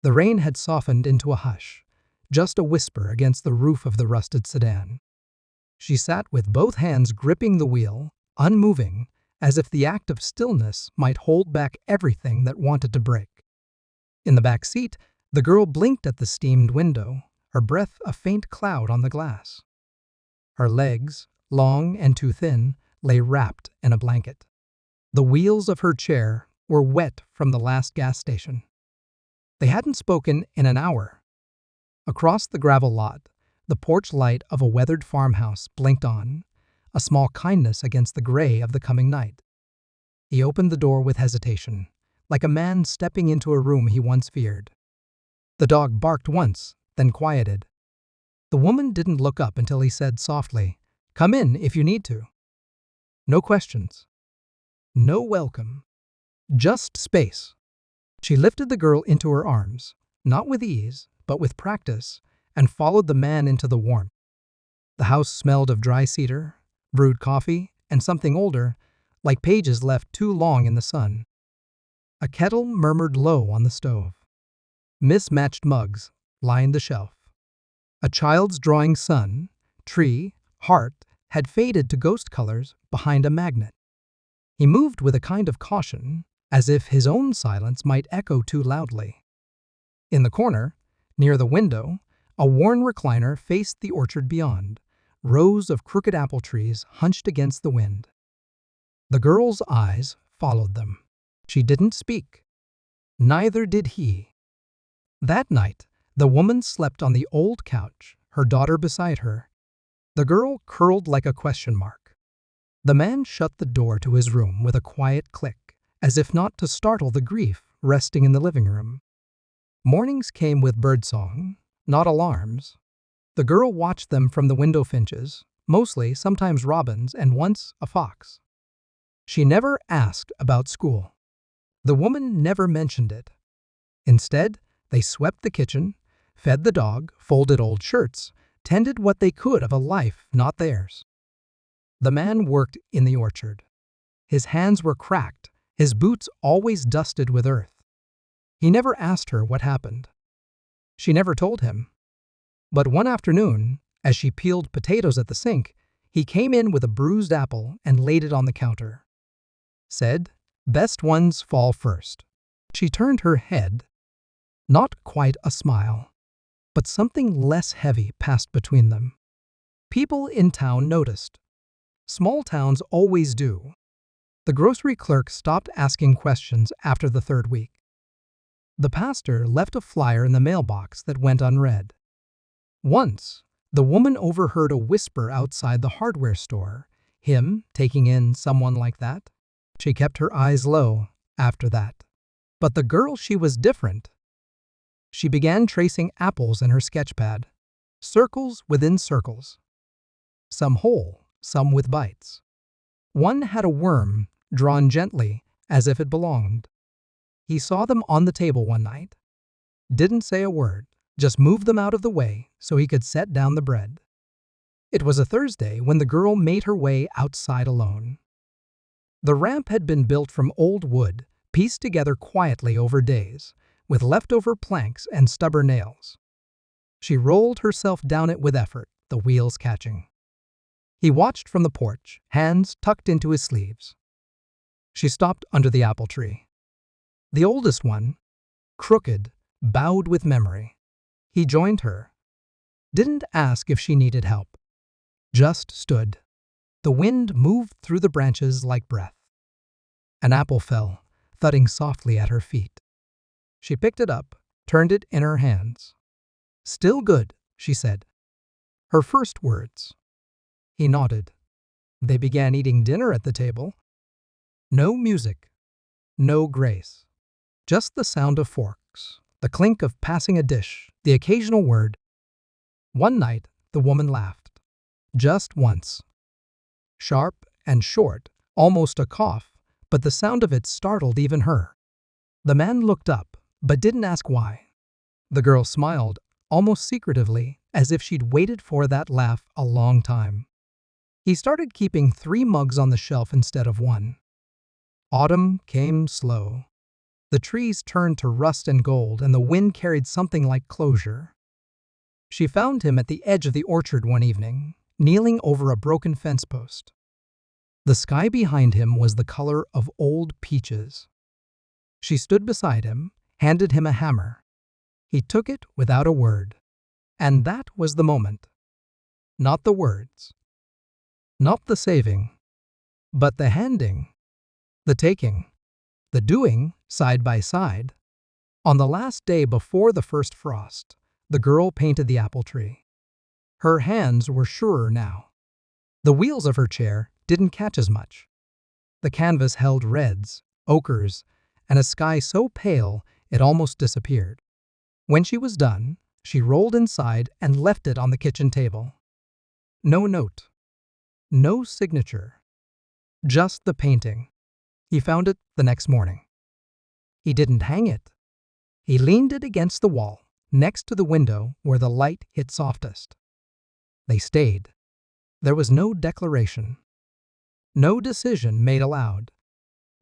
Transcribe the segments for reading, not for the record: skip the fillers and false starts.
The rain had softened into a hush, just a whisper against the roof of the rusted sedan. She sat with both hands gripping the wheel, unmoving, as if the act of stillness might hold back everything that wanted to break. In the back seat, the girl blinked at the steamed window, her breath a faint cloud on the glass. Her legs, long and too thin, lay wrapped in a blanket. The wheels of her chair were wet from the last gas station. They hadn't spoken in an hour. Across the gravel lot, the porch light of a weathered farmhouse blinked on, a small kindness against the gray of the coming night. He opened the door with hesitation, like a man stepping into a room he once feared. The dog barked once, then quieted. The woman didn't look up until he said softly, "Come in if you need to." No questions. No welcome. Just space. She lifted the girl into her arms, not with ease, but with practice, and followed the man into the warmth. The house smelled of dry cedar, brewed coffee, and something older, like pages left too long in the sun. A kettle murmured low on the stove. Mismatched mugs lined the shelf. A child's drawing sun, tree, heart had faded to ghost colors behind a magnet. He moved with a kind of caution, as if his own silence might echo too loudly. In the corner, near the window, a worn recliner faced the orchard beyond, rows of crooked apple trees hunched against the wind. The girl's eyes followed them. She didn't speak. Neither did he. That night, the woman slept on the old couch, her daughter beside her. The girl curled like a question mark. The man shut the door to his room with a quiet click, as if not to startle the grief resting in the living room. Mornings came with birdsong, not alarms. The girl watched them from the window finches, mostly sometimes robins and once a fox. She never asked about school. The woman never mentioned it. Instead, they swept the kitchen, fed the dog, folded old shirts, tended what they could of a life not theirs. The man worked in the orchard. His hands were cracked, his boots always dusted with earth. He never asked her what happened. She never told him. But one afternoon, as she peeled potatoes at the sink, he came in with a bruised apple and laid it on the counter. Said, "Best ones fall first." She turned her head. Not quite a smile, but something less heavy passed between them. People in town noticed. Small towns always do. The grocery clerk stopped asking questions after the third week. The pastor left a flyer in the mailbox that went unread. Once, the woman overheard a whisper outside the hardware store, him taking in someone like that. She kept her eyes low after that. But the girl, she was different. She began tracing apples in her sketchpad, circles within circles. Some whole, some with bites. One had a worm, drawn gently, as if it belonged. He saw them on the table one night. Didn't say a word, just moved them out of the way so he could set down the bread. It was a Thursday when the girl made her way outside alone. The ramp had been built from old wood, pieced together quietly over days, with leftover planks and stubborn nails. She rolled herself down it with effort, the wheels catching. He watched from the porch, hands tucked into his sleeves. She stopped under the apple tree. The oldest one, crooked, bowed with memory. He joined her. Didn't ask if she needed help. Just stood. The wind moved through the branches like breath. An apple fell, thudding softly at her feet. She picked it up, turned it in her hands. "Still good," she said. Her first words. He nodded. They began eating dinner at the table. No music. No grace. Just the sound of forks, the clink of passing a dish, the occasional word. One night, the woman laughed. Just once. Sharp and short, almost a cough, but the sound of it startled even her. The man looked up, but didn't ask why. The girl smiled, almost secretively, as if she'd waited for that laugh a long time. He started keeping 3 mugs on the shelf instead of 1. Autumn came slow. The trees turned to rust and gold, and the wind carried something like closure. She found him at the edge of the orchard one evening, kneeling over a broken fence post. The sky behind him was the color of old peaches. She stood beside him, handed him a hammer. He took it without a word. And that was the moment. Not the words. Not the saving. But the handing. The taking. The doing, side by side. On the last day before the first frost, the girl painted the apple tree. Her hands were surer now. The wheels of her chair didn't catch as much. The canvas held reds, ochres, and a sky so pale it almost disappeared. When she was done, she rolled inside and left it on the kitchen table. No note. No signature. Just the painting. He found it the next morning. He didn't hang it. He leaned it against the wall, next to the window where the light hit softest. They stayed. There was no declaration. No decision made aloud.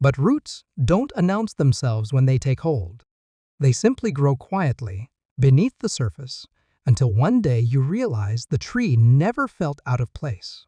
But roots don't announce themselves when they take hold. They simply grow quietly, beneath the surface, until one day you realize the tree never felt out of place.